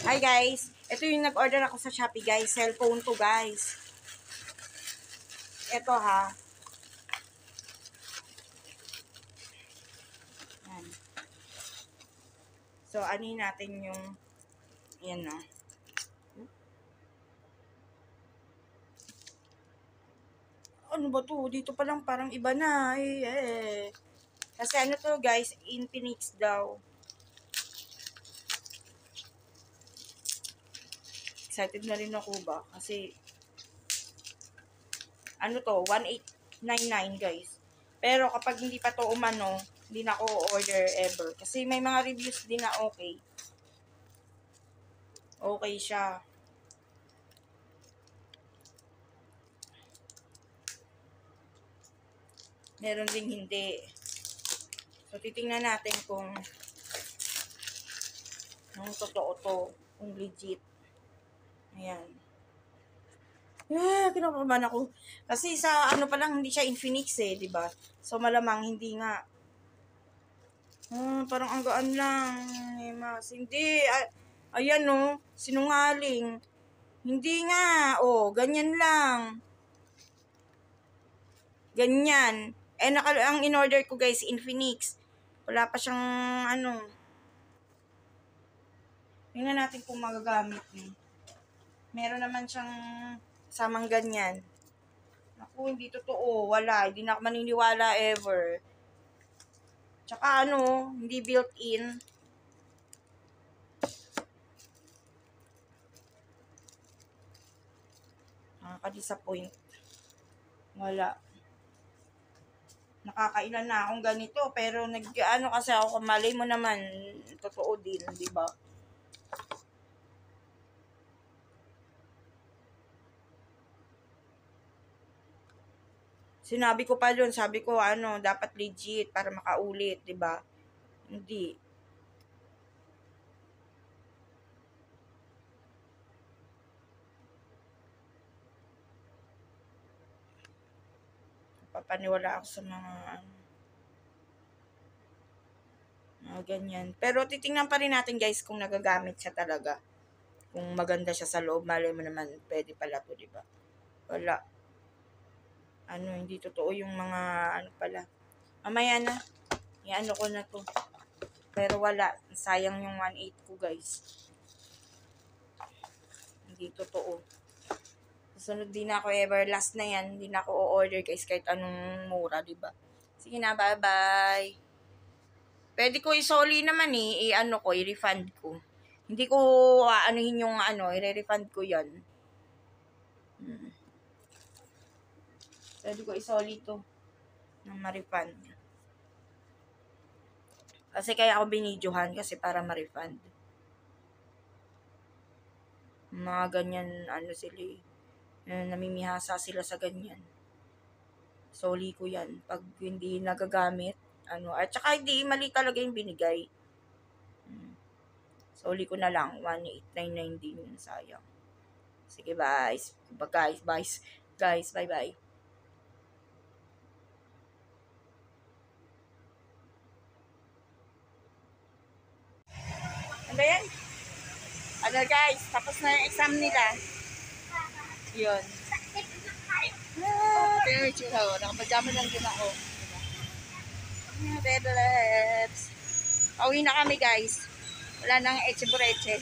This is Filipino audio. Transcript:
Hi guys, ito yung nag-order ako sa Shopee guys, cellphone to guys. Ito ha. Yan. So, anin natin yung, yan na. Ano ba to? Dito pa lang parang iba na. Kasi ano to guys, Infinix daw. Excited na rin ako ba? Kasi, ano to, 1899 guys. Pero kapag hindi pa to umano, hindi na ako order ever. Kasi may mga reviews din na okay. Okay siya. Meron ding hindi. So, titingnan natin kung totoo to. Kung legit. Ayan. Kinakabahan ako. Kasi sa ano pa lang, hindi siya Infinix eh, di ba? So, malamang hindi nga. Parang ang gaan lang. Mas, hindi. Ayan no, sinungaling. Hindi nga. Ganyan lang. Ganyan. Ang in-order ko guys, Infinix. Wala pa siyang ano. Tingnan natin kung magagamit niyo. Meron naman siyang samang ganyan. Naku, hindi totoo. Wala. Hindi na ako maniniwala ever. Tsaka ano, hindi built-in. Nakaka-disappoint. Wala. Nakakailan na akong ganito. Pero nag-ano kasi ako, malay mo naman, totoo din, di ba? Sinabi ko pa doon, sabi ko ano, dapat legit para makaulit, 'di ba? Hindi. Papaniwala ako sa mga ganyan. Pero titingnan pa rin natin guys kung nagagamit siya talaga. Kung maganda siya sa loob, malay mo naman, pwede pala to, 'di ba? Wala. Ano, hindi totoo yung mga ano pala. Mamaya na. I-ano ko na to. Pero wala. Sayang yung 1.8 ko guys. Hindi totoo. Susunod din ako ever. Last na yan. Hindi na ako o-order guys kahit anong mura, diba? Sige na, bye-bye. Pwede ko isoli naman eh. I-ano ko, i-refund ko. Hindi ko anuhin yung ano, i-refund ko yan. Pwede ko isoli to. Nang ma-refund. Kasi kaya ako binidyohan kasi para ma-refund. Mga ganyan, ano sila eh. Namimihasa sila sa ganyan. Soli ko yan. Pag hindi nagagamit, ano, at saka hindi, mali talaga yung binigay. Soli ko na lang, 1899 din yun, sayang. Sige, guys. Guys, bye-bye. Ano yan? Ano guys, tapos na yung exam nila. Yun. Pero yung tsura ko, nakapajama lang din ako. Diba? Pauwi na kami guys. Wala nang eche-bureche.